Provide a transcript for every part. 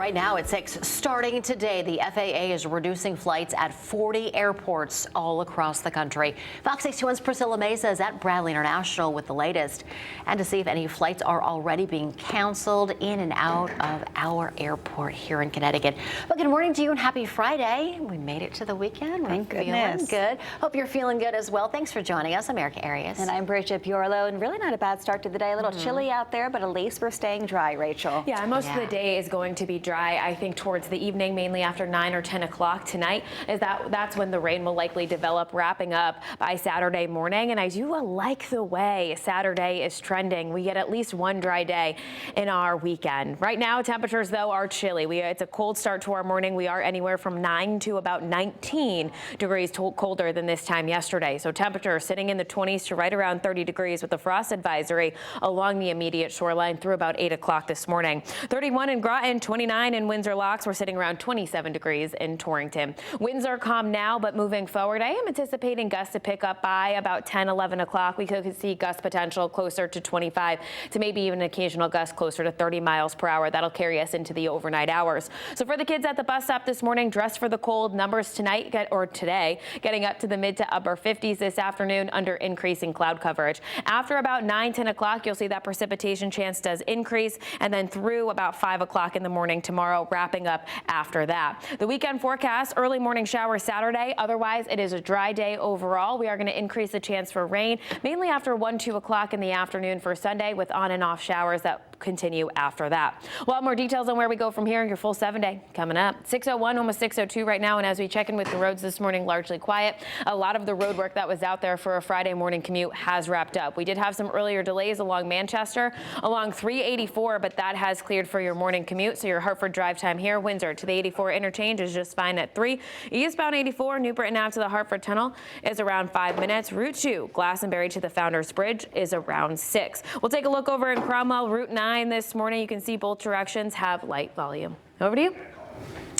right now at 6. Starting today, the FAA is reducing flights at 40 airports all across the country. Fox 61's Priscilla Mesa is at Bradley International with the latest. And to see if any flights are already being canceled in and out of our airport here in Connecticut. Well, good morning to you and happy Friday. We made it to the weekend. Thank We're goodness. feeling good. Hope you're feeling good as well. Thanks for joining us. I'm Erica Arias. And I'm Bridget Piorlo, and really not a bad start to the day. A little chilly out there, but at least we're staying dry, Rachel. Yeah, most of the day is going to be dry. I think towards the evening, mainly after 9 or 10 o'clock tonight, that's when the rain will likely develop, wrapping up by Saturday morning. And I do like the way Saturday is trending. We get at least one dry day in our weekend. Right now, temperatures, though, are chilly. It's a cold start to our morning. We are anywhere from 9 to about 19 degrees colder than this time yesterday. So temperatures sitting in the 20s to right around 30 degrees with the frost advisory along the immediate shoreline through about 8 o'clock this morning. 31 in Groton, 29 in Windsor Locks. We're sitting around 27 degrees in Torrington. Winds are calm now, but moving forward, I am anticipating gusts to pick up by about 10, 11 o'clock. We could see gust potential closer to 25 to maybe even an occasional gust closer to 30 miles per hour. That'll carry us into the overnight hours. So for the kids at the bus stop this morning, dress for the cold. Numbers tonight or today getting up to the mid to upper 50s this afternoon under increasing cloud coverage. After about 9, 10 o'clock, you'll see that precipitation chance does increase, and then through about 5 o'clock in the morning tomorrow, wrapping up after that. The weekend forecast, early morning showers Saturday. Otherwise, it is a dry day overall. We are going to increase the chance for rain, mainly after 1, 2 o'clock in the afternoon for Sunday, with on and off showers that continue after that. We'll have more details on where we go from here in your full 7-day coming up. 6:01, almost 6:02 right now, and as we check in with the roads this morning, largely quiet. A lot of the road work that was out there for a Friday morning commute has wrapped up. We did have some earlier delays along Manchester, along 384, but that has cleared for your morning commute. So your Hartford drive time here, Windsor to the 84 interchange is just fine at 3. Eastbound 84, New Britain Ave to the Hartford Tunnel is around 5 minutes. Route 2, Glastonbury to the Founders Bridge is around 6. We'll take a look over in Cromwell, Route 9 this morning. You can see both directions have light volume. Over to you.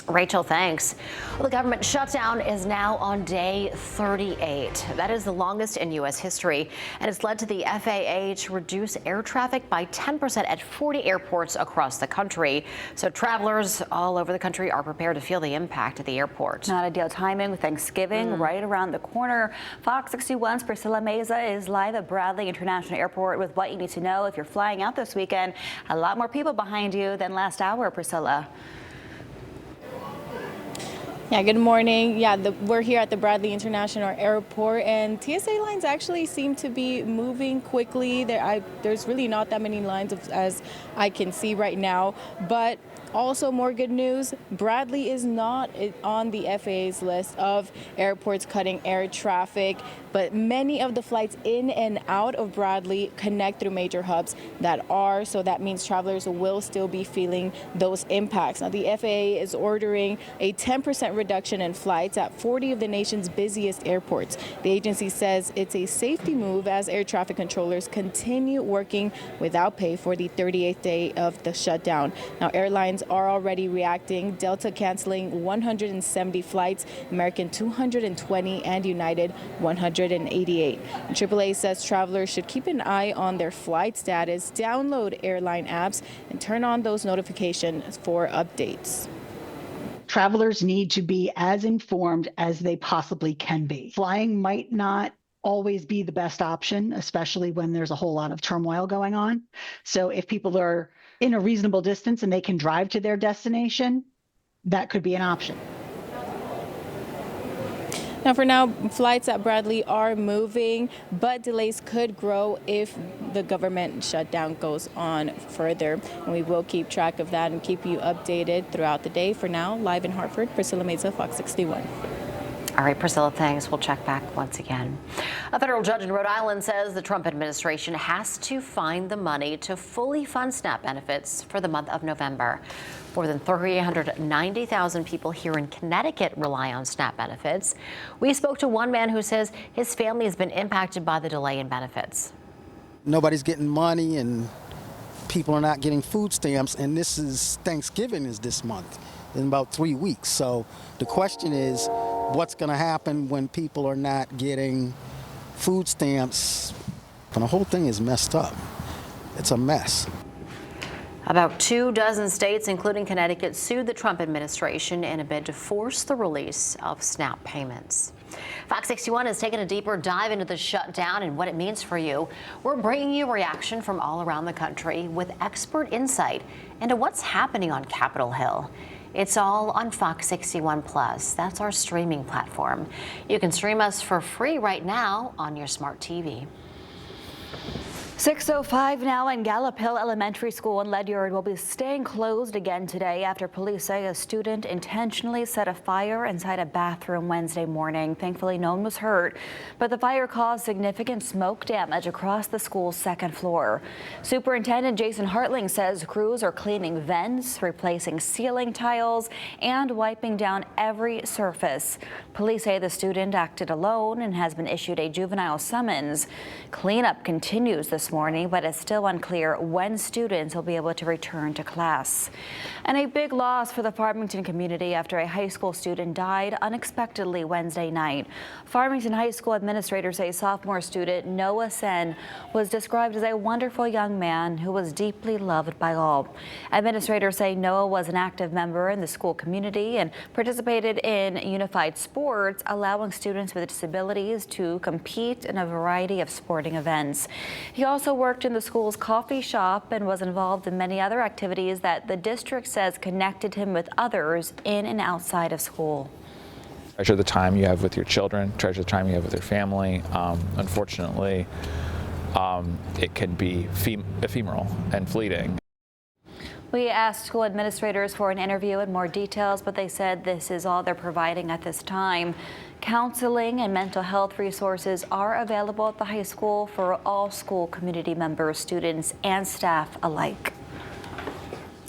Rachel, thanks. Well, the government shutdown is now on day 38. That is the longest in U.S. history, and it's led to the FAA to reduce air traffic by 10% at 40 airports across the country. So travelers all over the country are prepared to feel the impact at the airport. Not ideal timing with Thanksgiving right around the corner. Fox 61's Priscilla Mesa is live at Bradley International Airport with what you need to know if you're flying out this weekend. A lot more people behind you than last hour, Priscilla. Yeah, good morning. Yeah, we're here at the Bradley International Airport, and TSA lines actually seem to be moving quickly. There's really not that many lines as I can see right now, but also more good news, Bradley is not on the FAA's list of airports cutting air traffic, but many of the flights in and out of Bradley connect through major hubs that are, so that means travelers will still be feeling those impacts. Now, the FAA is ordering a 10% reduction in flights at 40 of the nation's busiest airports. The agency says it's a safety move as air traffic controllers continue working without pay for the 38th day of the shutdown. Now, airlines are already reacting. Delta canceling 170 flights, American 220, and United 188. And AAA says travelers should keep an eye on their flight status, download airline apps, and turn on those notifications for updates. Travelers need to be as informed as they possibly can be. Flying might not always be the best option, especially when there's a whole lot of turmoil going on. So if people are in a reasonable distance and they can drive to their destination, that could be an option. Now, for now, flights at Bradley are moving, but delays could grow if the government shutdown goes on further. And we will keep track of that and keep you updated throughout the day. For now, live in Hartford, Priscilla Mesa, Fox 61. All right, Priscilla, thanks. We'll check back once again. A federal judge in Rhode Island says the Trump administration has to find the money to fully fund SNAP benefits for the month of November. More than 390,000 people here in Connecticut rely on SNAP benefits. We spoke to one man who says his family has been impacted by the delay in benefits. Nobody's getting money and people are not getting food stamps, and this is Thanksgiving is this month in about 3 weeks. So the question is, what's going to happen when people are not getting food stamps? And the whole thing is messed up. It's a mess. About 24 states, including Connecticut, sued the Trump administration in a bid to force the release of SNAP payments. Fox 61 has taken a deeper dive into the shutdown and what it means for you. We're bringing you reaction from all around the country with expert insight into what's happening on Capitol Hill. It's all on Fox 61 Plus. That's our streaming platform. You can stream us for free right now on your smart TV. 6:05 now, and Gallup Hill Elementary School in Ledyard will be staying closed again today after police say a student intentionally set a fire inside a bathroom Wednesday morning. Thankfully, no one was hurt, but the fire caused significant smoke damage across the school's second floor. Superintendent Jason Hartling says crews are cleaning vents, replacing ceiling tiles, and wiping down every surface. Police say the student acted alone and has been issued a juvenile summons. Cleanup continues this morning, but it's still unclear when students will be able to return to class. And a big loss for the Farmington community after a high school student died unexpectedly Wednesday night. Farmington High School administrators say sophomore student Noah Sen was described as a wonderful young man who was deeply loved by all. Administrators say Noah was an active member in the school community and participated in unified sports, allowing students with disabilities to compete in a variety of sporting events. He also worked in the school's coffee shop and was involved in many other activities that the district says connected him with others in and outside of school. Treasure the time you have with your children, treasure the time you have with your family. Unfortunately, it can be ephemeral and fleeting. We asked school administrators for an interview and more details, but they said this is all they're providing at this time. Counseling and mental health resources are available at the high school for all school community members, students, and staff alike.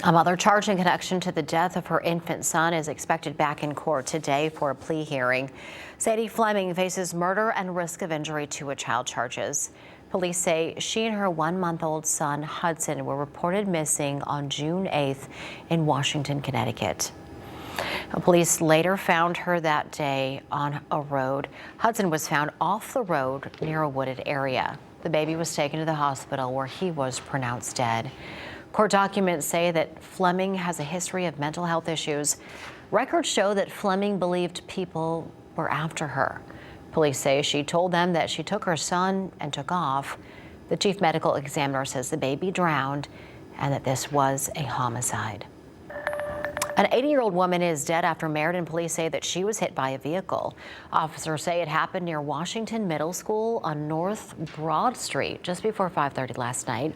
A mother charged in connection to the death of her infant son is expected back in court today for a plea hearing. Sadie Fleming faces murder and risk of injury to a child charges. Police say she and her 1-month-old son, Hudson, were reported missing on June 8th in Washington, Connecticut. Police later found her that day on a road. Hudson was found off the road near a wooded area. The baby was taken to the hospital where he was pronounced dead. Court documents say that Fleming has a history of mental health issues. Records show that Fleming believed people were after her. Police say she told them that she took her son and took off. The chief medical examiner says the baby drowned and that this was a homicide. An 80-year-old woman is dead after Meriden police say that she was hit by a vehicle. Officers say it happened near Washington Middle School on North Broad Street just before 5:30 last night.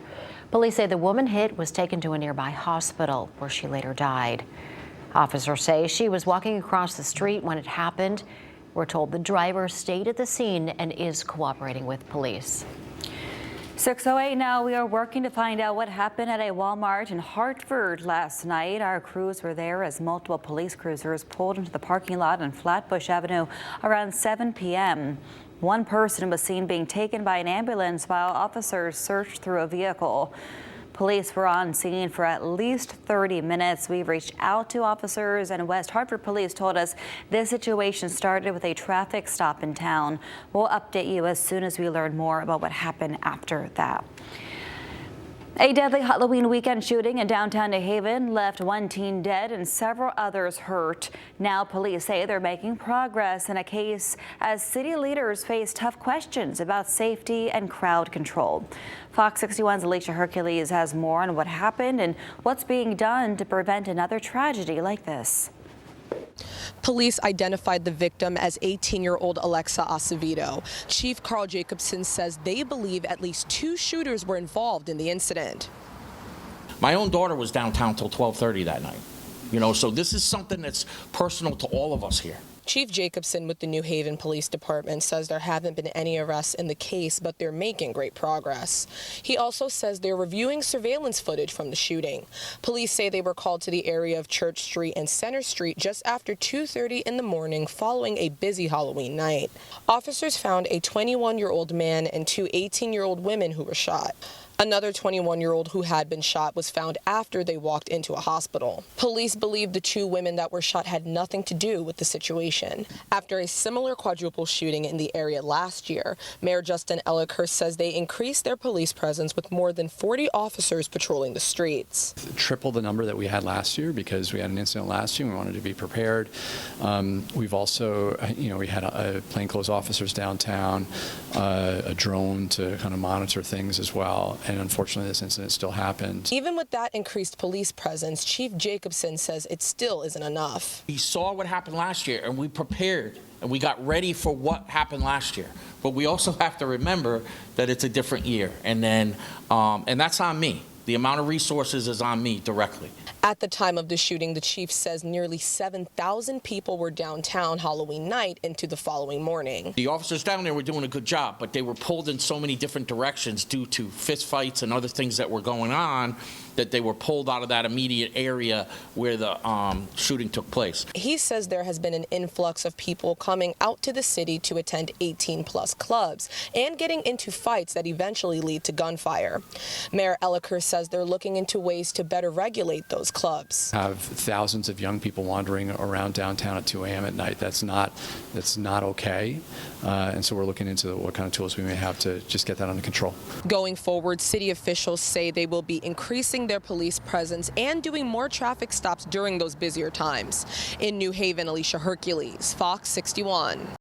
Police say the woman hit was taken to a nearby hospital where she later died. Officers say she was walking across the street when it happened. We're told the driver stayed at the scene and is cooperating with police. 6:08 now. We are working to find out what happened at a Walmart in Hartford last night. Our crews were there as multiple police cruisers pulled into the parking lot on Flatbush Avenue around 7 p.m. One person was seen being taken by an ambulance while officers searched through a vehicle. Police were on scene for at least 30 minutes. We've reached out to officers, and West Hartford police told us this situation started with a traffic stop in town. We'll update you as soon as we learn more about what happened after that. A deadly Halloween weekend shooting in downtown New Haven left one teen dead and several others hurt. Now police say they're making progress in a case as city leaders face tough questions about safety and crowd control. Fox 61's Alicia Hercules has more on what happened and what's being done to prevent another tragedy like this. Police identified the victim as 18-year-old Alexa Acevedo. Chief Carl Jacobson says they believe at least 2 shooters were involved in the incident. My own daughter was downtown till 12:30 that night. So this is something that's personal to all of us here. Chief Jacobson with the New Haven Police Department says there haven't been any arrests in the case, but they're making great progress. He also says they're reviewing surveillance footage from the shooting. Police say they were called to the area of Church Street and Center Street just after 2:30 in the morning following a busy Halloween night. Officers found a 21-year-old man and 2 18-year-old women who were shot. Another 21-year-old who had been shot was found after they walked into a hospital. Police believe the 2 women that were shot had nothing to do with the situation. After a similar quadruple shooting in the area last year, Mayor Justin Ellicott says they increased their police presence with more than 40 officers patrolling the streets. Triple the number that we had last year because we had an incident last year and we wanted to be prepared. We've also, we had plainclothes officers downtown, a drone to kind of monitor things as well. And unfortunately, this incident still happened. Even with that increased police presence, Chief Jacobson says it still isn't enough. We saw what happened last year, and we prepared, and we got ready for what happened last year. But we also have to remember that it's a different year, and then, and that's on me. The amount of resources is on me directly. At the time of the shooting, the chief says nearly 7,000 people were downtown Halloween night into the following morning. The officers down there were doing a good job, but they were pulled in so many different directions due to fist fights and other things that were going on that they were pulled out of that immediate area where the shooting took place. He says there has been an influx of people coming out to the city to attend 18-plus clubs and getting into fights that eventually lead to gunfire. Mayor Ellicott says they're looking into ways to better regulate those clubs. Have thousands of young people wandering around downtown at 2 a.m. at night. That's not okay. And so we're looking into what kind of tools we may have to just get that under control. Going forward, city officials say they will be increasing their police presence and doing more traffic stops during those busier times. In New Haven, Alicia Hercules, Fox 61.